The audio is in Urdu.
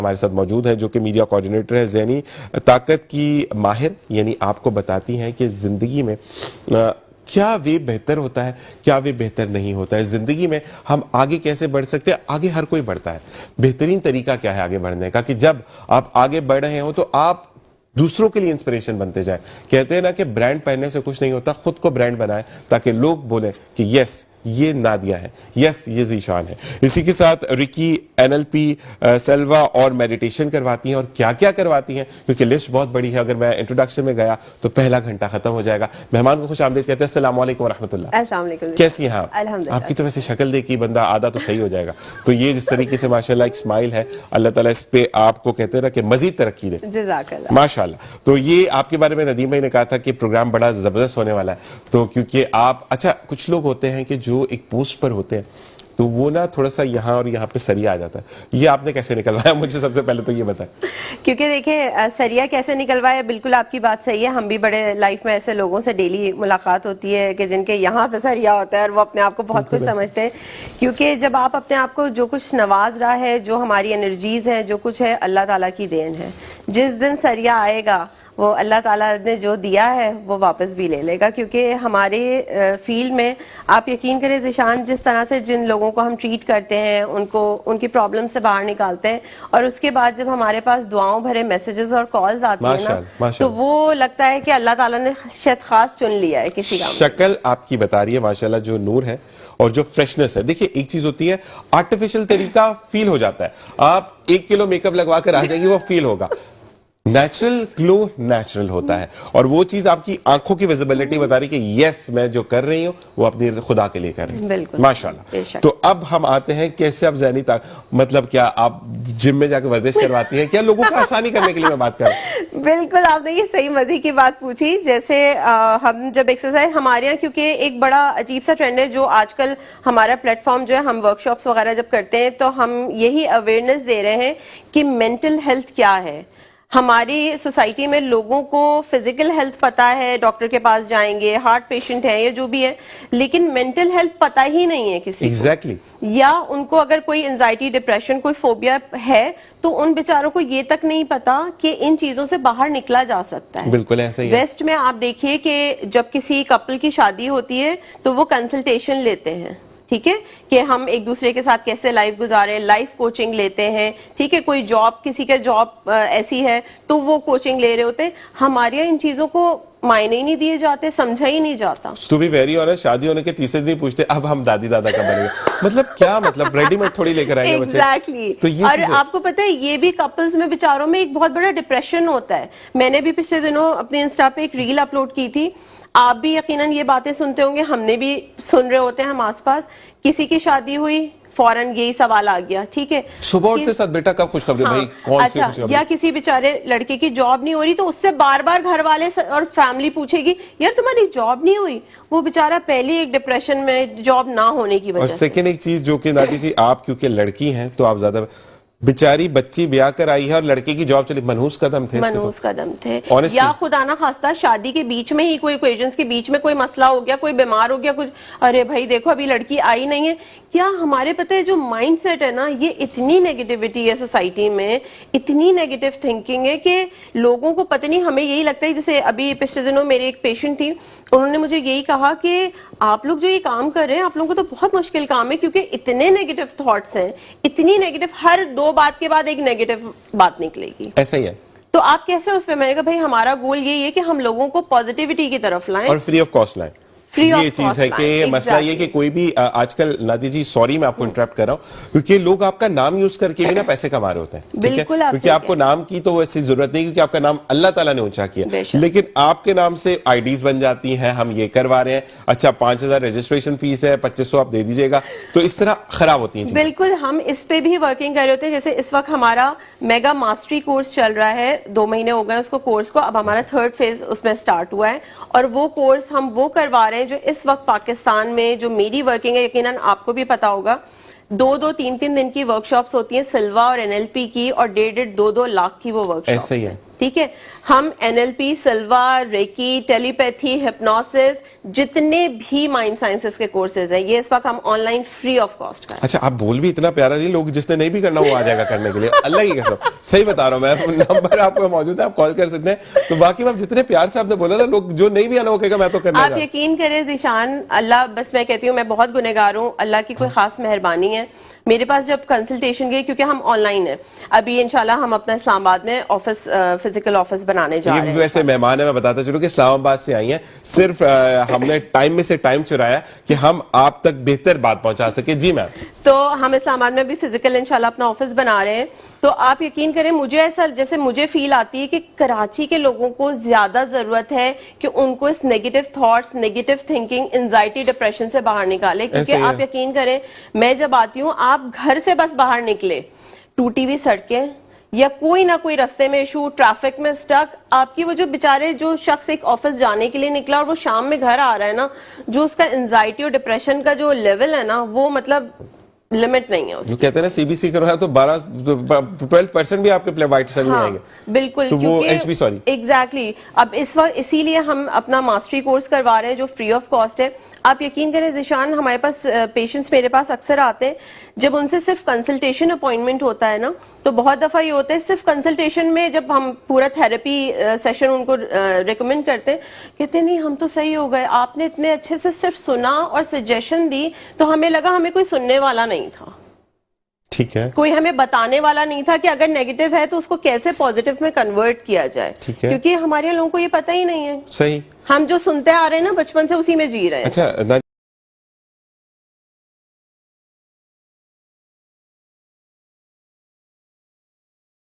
ہمارے ساتھ موجود ہے جو کہ میڈیا کوآرڈینیٹر ہے، ذہنی طاقت کی ماہر، یعنی آپ کو بتاتی ہیں کہ زندگی میں کیا وے بہتر ہوتا ہے، کیا وے بہتر نہیں ہوتا ہے، زندگی میں ہم آگے کیسے بڑھ سکتے ہیں۔ آگے ہر کوئی بڑھتا ہے، بہترین طریقہ کیا ہے آگے بڑھنے کا، کہ جب آپ آگے بڑھ رہے ہوں تو آپ دوسروں کے لیے انسپریشن بنتے جائیں۔ کہتے ہیں نا کہ برانڈ پہننے سے کچھ نہیں ہوتا، خود کو برانڈ بنائیں تاکہ لوگ بولیں کہ یس یہ نادیہ ہے، یس یہ ذیشان ہے۔ اسی کے ساتھ رکی NLP سلوا اور میڈیٹیشن کرواتی ہیں، اور کیا کیا کرواتی ہیں کیونکہ لسٹ بہت بڑی ہے، اگر میں انٹروڈکشن میں گیا تو پہلا گھنٹہ ختم ہو جائے گا۔ مہمان کو خوش آمدید کہتے ہیں، السلام علیکم ورحمۃ اللہ۔ السلام علیکم۔ کیسی ہیں آپ؟ الحمدللہ۔ آپ کی تو ویسے شکل دیکھ کے بندہ آدھا تو صحیح ہو جائے گا، تو یہ جس طریقے سے ماشاءاللہ ایک اسمائل ہے، اللہ تعالیٰ اس پہ آپ کو کہتے ہیں کہ مزید ترقی دے، جزاک اللہ۔ ماشاءاللہ۔ تو یہ آپ کے بارے میں ندیم بھائی نے کہا تھا کہ پروگرام بڑا زبردست ہونے والا ہے، تو کیونکہ آپ اچھا کچھ لوگ ہوتے ہیں کہ جو ایک پوسٹ پر ہوتے ہیں تو وہ نا تھوڑا سا یہاں اور یہاں پہ سریا آ جاتا ہے، یہ آپ نے کیسے نکلوایا؟ مجھے سب سے پہلے تو یہ بتائیں۔ کیونکہ دیکھیں سریا کیسے نکلوایا، بالکل آپ کی بات صحیح ہے، ہم بھی بڑے لائف میں ایسے لوگوں سے ڈیلی ملاقات ہوتی ہے کہ جن کے یہاں پہ سریا ہوتا ہے اور وہ اپنے آپ کو بہت کچھ سمجھتے ہیں، کیونکہ جب آپ اپنے آپ کو جو کچھ نواز رہا ہے، جو ہماری انرجیز ہیں، جو کچھ ہے، اللہ تعالیٰ کی دین ہے۔ جس دن سریا آئے گا وہ اللہ تعالیٰ نے جو دیا ہے وہ واپس بھی لے لے گا، کیونکہ ہمارے فیلڈ میں آپ یقین کریں ذیشان، جس طرح سے جن لوگوں کو ہم ٹریٹ کرتے ہیں، ان کی پرابلم سے باہر نکالتے ہیں، اور اس کے بعد جب ہمارے پاس دعاؤں بھرے میسیجز اور کالز آتی ہیں نا، تو وہ لگتا ہے کہ اللہ تعالیٰ نے شاید خاص چن لیا ہے کسی کا۔ شکل آپ کی بتا رہی ہے ماشاءاللہ جو نور ہے اور جو فریشنس ہے۔ دیکھیں ایک چیز ہوتی ہے آرٹیفیشل طریقہ فیل ہو جاتا ہے، آپ 1 کلو میک اپ لگوا کر آ جائیں گی وہ فیل ہوگا، نیچرل گلو نیچرل ہوتا ہے، اور وہ چیز آپ کی آنکھوں کی ویزیبلٹی بتا رہی کہ یس میں جو کر رہی ہوں وہ اپنی خدا کے لیے کر رہی ہوں، بالکل ماشاءاللہ۔ تو اب ہم آتے ہیں کیسے آپ ذہنی مطلب کیا آپ جم میں جا کے ورزش کرواتی ہیں، کیا لوگوں کو آسانی کرنے کے لیے میں بات کر رہا ہوں؟ بالکل آپ نے یہ صحیح مزے کی بات پوچھی، جیسے ہم جب ایکسرسائز ہمارے یہاں، کیونکہ ایک بڑا عجیب سا ٹرینڈ ہے جو آج کل ہمارا پلیٹ فارم جو ہے، ہم ورک شاپس وغیرہ جب کرتے ہیں تو ہم یہی اویئرنیس دے رہے ہیں کہ مینٹل ہیلتھ کیا ہے۔ ہماری سوسائٹی میں لوگوں کو فزیکل ہیلتھ پتا ہے، ڈاکٹر کے پاس جائیں گے، ہارٹ پیشنٹ ہے یا جو بھی ہے، لیکن مینٹل ہیلتھ پتا ہی نہیں ہے کسی کو، یا ان کو اگر کوئی انزائٹی، ڈپریشن، کوئی فوبیا ہے تو ان بیچاروں کو یہ تک نہیں پتا کہ ان چیزوں سے باہر نکلا جا سکتا ہے۔ بالکل ایسا ہی ہے۔ ویسٹ میں آپ دیکھیے کہ جب کسی کپل کی شادی ہوتی ہے تو وہ کنسلٹیشن لیتے ہیں، ٹھیک ہے، کہ ہم ایک دوسرے کے ساتھ کیسے لائف گزارے، لائف کوچنگ لیتے ہیں، ٹھیک ہے، کوئی جاب، کسی کا جاب ایسی ہے تو وہ کوچنگ لے رہے ہوتے ہیں۔ ہمارے یہاں ان چیزوں کو معنی ہی نہیں دیے جاتے، سمجھا ہی نہیں جاتا۔ ٹو بی ویری آنیسٹ، شادی ہونے کے تیسرے دن پوچھتے اب ہم دادی دادا کا بنے گے، مطلب کیا مطلب ریڈی میڈ تھوڑی لے کر آئیں گے بچے۔ ایگزیکٹلی، اور آپ کو پتہ ہے یہ بھی کپلز میں بیچاروں میں ایک بہت بڑا ڈپریشن ہوتا ہے۔ میں نے بھی پچھلے دنوں اپنے انسٹا پہ ایک ریل اپلوڈ کی تھی، آپ بھی یقیناً یہ باتیں سنتے ہوں گے، ہم نے بھی سن رہے ہوتے ہیں، ہم آس پاس کسی کی شادی ہوئی فوراً یہی سوال آ گیا، ٹھیک ہے، صبح اٹھتے ساتھ بیٹا کب خوشخبری بھائی کون سی خوشخبری، یا کسی بیچارے لڑکے کی جاب نہیں ہو رہی تو اس سے بار بار گھر والے اور فیملی پوچھے گی یار تمہاری جاب نہیں ہوئی، وہ بیچارہ پہلی ایک ڈپریشن میں جاب نہ ہونے کی وجہ سے۔ اور سیکنڈ ایک چیز جو کہ نادی جی آپ کیونکہ لڑکی ہیں تو آپ زیادہ بیچاری بچی بیاہ کر آئی ہے اور لڑکے کی جاب چلی، منحوس قدم تھے، منحوس قدم تھے، یا خدا نہ خواستہ شادی کے بیچ میں ہی کوئی اوکیزنز کے بیچ میں کوئی مسئلہ ہو گیا، کوئی بیمار ہو گیا، کچھ ارے بھائی دیکھو ابھی لڑکی آئی نہیں ہے۔ کیا ہمارے پتہ ہے جو مائنڈ سیٹ ہے نا، یہ اتنی نیگیٹیوٹی ہے سوسائٹی میں، اتنی نیگیٹو تھنکنگ ہے کہ لوگوں کو پتہ نہیں، ہمیں یہی لگتا ہے، جیسے ابھی پچھلے دنوں میری ایک پیشنٹ تھی، انہوں نے مجھے یہی کہا کہ آپ لوگ جو یہ کام کر رہے ہیں آپ لوگوں کو تو بہت مشکل کام ہے، کیونکہ اتنے نیگیٹو تھاٹس ہیں، اتنی نیگیٹو، ہر 2 بات کے بعد ایک نیگیٹو بات نکلے گی۔ ایسا ہی ہے، تو آپ کیسے اس پہ، میں نے کہا بھائی ہمارا گول یہی ہے کہ ہم لوگوں کو پازیٹیوٹی کی طرف لائیں اور فری آف کاسٹ لائیں۔ یہ چیز ہے کہ مسئلہ یہ کہ کوئی بھی آج کل نادی جی سوری میں آپ کو انٹرپٹ کر رہا ہوں، کیونکہ لوگ آپ کا نام یوز کر کے بھی نا پیسے کما رہے ہوتے ہیں، ٹھیک ہے، کیونکہ آپ کو نام کی تو ایسی ضرورت نہیں، کیونکہ آپ کا نام اللہ تعالیٰ نے اونچا کیا، لیکن آپ کے نام سے آئی ڈیز بن جاتی ہیں، ہم یہ کروا رہے ہیں، اچھا 5000 رجسٹریشن فیس ہے، 2500 آپ دے دیجیے گا، تو اس طرح خراب ہوتی ہیں چیزیں۔ بالکل، ہم اس پہ بھی ورکنگ کر رہے ہوتے ہیں، جیسے اس وقت ہمارا میگا ماسٹری کورس چل رہا ہے، 2 مہینے ہو گئے اس کو کورس کو، اب ہمارا 3rd فیز اس میں سٹارٹ ہوا ہے، اور وہ کورس ہم وہ کروا رہے ہیں جو اس وقت پاکستان میں جو میری ورکنگ ہے، یقیناً آپ کو بھی پتا ہوگا، 2-2 3-3 دن کی ورک شاپس ہوتی ہیں سلوا اور NLP کی، اور 1.5-2 لاکھ کی وہ ورک شاپس ایسا ہی ہے، ٹھیک ہے. ہم NLP, سلوا, ریکی, ٹیلی پیتھی, ہپنوسس, جتنے بھی مائنڈ سائنسز کے کورسز ہیں یہ اس وقت ہم on line free of cost کریں. اچھا آپ بول بھی اتنا پیارا نہیں, لوگ جس نے نہیں بھی کرنا وہ آ جائے گا کرنے کے لیے, اللہ کی قسم صحیح بتا رہا ہوں میں, نمبر آپ کو موجود ہے, آپ کال کر سکتے ہیں. تو باقی آپ جتنے پیار سے آپ نے بولا نا, لوگ جو نہیں بھی آنا وہ کہے گا میں تو کرنا. آپ یقین کریں ذیشان, اللہ بس میں کہتی ہوں میں بہت گنہگار ہوں, اللہ کی کوئی خاص مہربانی ہے. میرے پاس جب کنسلٹیشن گئی, کیونکہ ہم آن لائن ہیں ابھی, انشاءاللہ ہم اپنا اسلام آباد میں آفس, فزیکل آفس بنانے جا رہے ہیں. ویسے مہمان ہے, میں بتاتا چلوں کہ اسلام آباد سے آئی ہیں, صرف ہم نے ٹائم میں سے ٹائم چرایا کہ ہم آپ تک بہتر بات پہنچا سکے. جی میم. تو ہم اسلام آباد میں بھی فزیکل انشاءاللہ اپنا آفس بنا رہے ہیں. تو آپ یقین کریں, مجھے ایسا جیسے مجھے فیل آتی ہے کہ کراچی کے لوگوں کو زیادہ ضرورت ہے کہ ان کو اس negative thoughts, negative thinking, anxiety, depression سے باہر نکالے. کیونکہ آپ یقین کریں, میں جب آتی ہوں, آپ گھر سے بس باہر نکلے, ٹوٹی ہوئی سڑکیں یا کوئی نہ کوئی رستے میں ایشو, ٹریفک میں سٹک, آپ کی وہ جو بیچارے جو شخص ایک آفس جانے کے لیے نکلا اور وہ شام میں گھر آ رہا ہے نا, جو اس کا انزائٹی اور ڈپریشن کا جو لیول ہے نا, وہ مطلب لمٹ نہیں ہے اس کی. کہتے ہیں نا CBC کروایا تو 12% بھی آپ کے وائٹ سل میں آئیں گے. بالکل, تو وہ HP سوری ایگزیکٹلی. اب اس وقت اسی لیے ہم اپنا ماسٹری کورس کروا رہے ہیں جو فری آف کاسٹ ہے. آپ یقین کریں ذیشان, ہمارے پاس پیشنٹس میرے پاس اکثر آتے ہیں, جب ان سے صرف کنسلٹیشن اپوائنٹمنٹ ہوتا ہے نا, تو بہت دفعہ یہ ہوتا ہے صرف کنسلٹیشن میں جب ہم پورا تھراپی سیشن ان کو ریکمینڈ کرتے ہیں, کہتے نہیں ہم تو صحیح ہو گئے, آپ نے اتنے اچھے سے صرف سنا اور سجیشن دی, تو ہمیں لگا ہمیں کوئی سننے والا نہیں تھا. ٹھیک ہے, کوئی ہمیں بتانے والا نہیں تھا کہ اگر نیگیٹو ہے تو اس کو کیسے پوزیٹو میں کنورٹ کیا جائے. کیونکہ ہمارے لوگوں کو یہ پتہ ہی نہیں ہے. صحیح, ہم جو سنتے آ رہے ہیں نا بچپن سے, اسی میں جی رہے ہیں. اچھا